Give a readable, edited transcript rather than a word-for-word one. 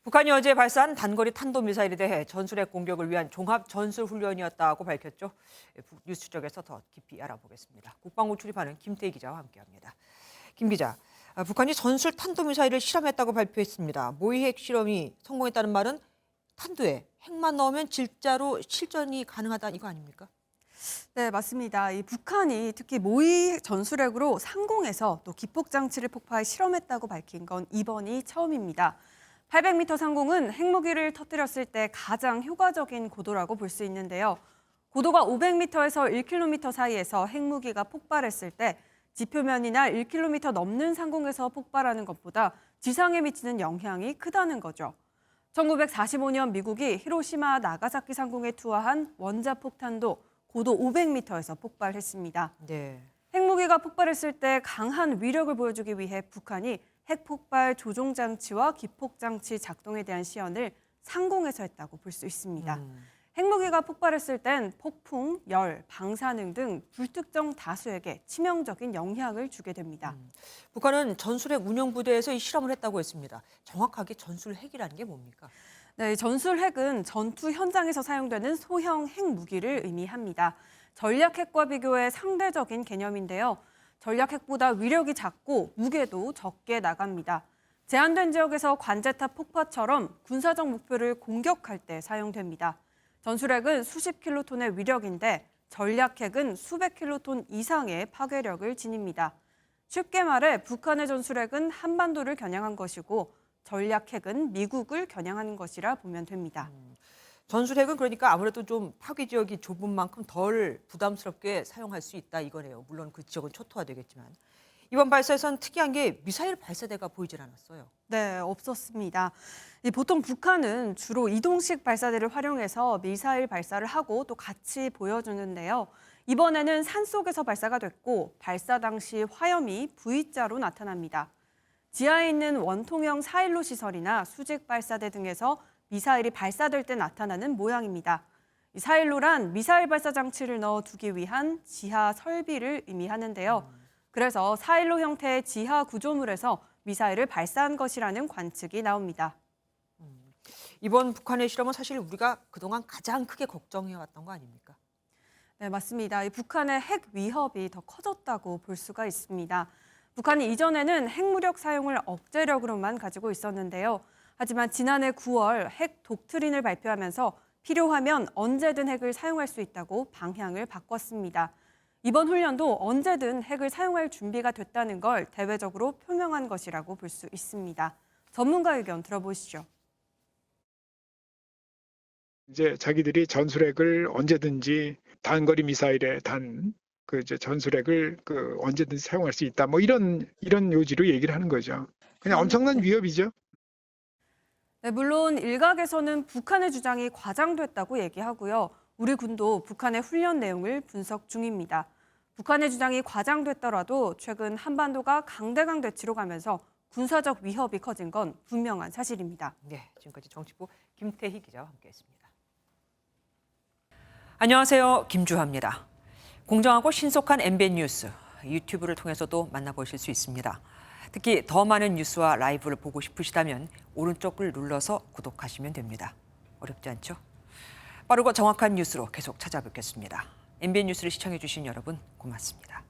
북한이 어제 발사한 단거리 탄도미사일에 대해 전술핵 공격을 위한 종합 전술 훈련이었다고 밝혔죠. 뉴스 쪽에서 더 깊이 알아보겠습니다. 국방부 출입하는 김태희 기자와 함께합니다. 김 기자, 북한이 전술 탄도미사일을 실험했다고 발표했습니다. 모의 핵 실험이 성공했다는 말은 탄두에 핵만 넣으면 진짜로 실전이 가능하다 이거 아닙니까? 네, 맞습니다. 이 북한이 특히 모의 전술핵으로 상공에서 또 기폭 장치를 폭파해 실험했다고 밝힌 건 이번이 처음입니다. 800m 상공은 핵무기를 터뜨렸을 때 가장 효과적인 고도라고 볼 수 있는데요. 고도가 500m에서 1km 사이에서 핵무기가 폭발했을 때 지표면이나 1km 넘는 상공에서 폭발하는 것보다 지상에 미치는 영향이 크다는 거죠. 1945년 미국이 히로시마 나가사키 상공에 투하한 원자폭탄도 고도 500m에서 폭발했습니다. 네. 핵무기가 폭발했을 때 강한 위력을 보여주기 위해 북한이 핵폭발 조종장치와 기폭장치 작동에 대한 시연을 상공에서 했다고 볼 수 있습니다. 핵무기가 폭발했을 땐 폭풍, 열, 방사능 등 불특정 다수에게 치명적인 영향을 주게 됩니다. 북한은 전술핵 운영부대에서 이 실험을 했다고 했습니다. 정확하게 전술핵이라는 게 뭡니까? 네, 전술핵은 전투 현장에서 사용되는 소형 핵무기를 의미합니다. 전략핵과 비교해 상대적인 개념인데요. 전략핵보다 위력이 작고 무게도 적게 나갑니다. 제한된 지역에서 관제탑 폭파처럼 군사적 목표를 공격할 때 사용됩니다. 전술핵은 수십 킬로톤의 위력인데 전략핵은 수백 킬로톤 이상의 파괴력을 지닙니다. 쉽게 말해 북한의 전술핵은 한반도를 겨냥한 것이고 전략핵은 미국을 겨냥하는 것이라 보면 됩니다. 전술핵은 그러니까 아무래도 좀 파괴 지역이 좁은 만큼 덜 부담스럽게 사용할 수 있다 이거네요. 물론 그 지역은 초토화되겠지만. 이번 발사에선 특이한 게 미사일 발사대가 보이질 않았어요. 네, 없었습니다. 보통 북한은 주로 이동식 발사대를 활용해서 미사일 발사를 하고 또 같이 보여주는데요. 이번에는 산속에서 발사가 됐고 발사 당시 화염이 V자로 나타납니다. 지하에 있는 원통형 4일로 시설이나 수직 발사대 등에서 미사일이 발사될 때 나타나는 모양입니다. 이 4일로란 미사일 발사 장치를 넣어두기 위한 지하 설비를 의미하는데요. 그래서 4일로 형태의 지하 구조물에서 미사일을 발사한 것이라는 관측이 나옵니다. 이번 북한의 실험은 사실 우리가 그동안 가장 크게 걱정해왔던 거 아닙니까? 네, 맞습니다. 이 북한의 핵 위협이 더 커졌다고 볼 수가 있습니다. 북한이 이전에는 핵무력 사용을 억제력으로만 가지고 있었는데요. 하지만 지난해 9월 핵 독트린을 발표하면서 필요하면 언제든 핵을 사용할 수 있다고 방향을 바꿨습니다. 이번 훈련도 언제든 핵을 사용할 준비가 됐다는 걸 대외적으로 표명한 것이라고 볼 수 있습니다. 전문가 의견 들어보시죠. 이제 자기들이 전술핵을 언제든지 단거리 미사일에 전술핵을 언제든지 사용할 수 있다. 뭐 이런 요지로 얘기를 하는 거죠. 그냥 엄청난 위협이죠. 네, 물론 일각에서는 북한의 주장이 과장됐다고 얘기하고요. 우리 군도 북한의 훈련 내용을 분석 중입니다. 북한의 주장이 과장됐더라도 최근 한반도가 강대강 대치로 가면서 군사적 위협이 커진 건 분명한 사실입니다. 네, 지금까지 정치부 김태희 기자와 함께했습니다. 안녕하세요, 김주하입니다. 공정하고 신속한 MBN 뉴스, 유튜브를 통해서도 만나보실 수 있습니다. 특히 더 많은 뉴스와 라이브를 보고 싶으시다면 오른쪽을 눌러서 구독하시면 됩니다. 어렵지 않죠? 빠르고 정확한 뉴스로 계속 찾아뵙겠습니다. MBN 뉴스를 시청해주신 여러분 고맙습니다.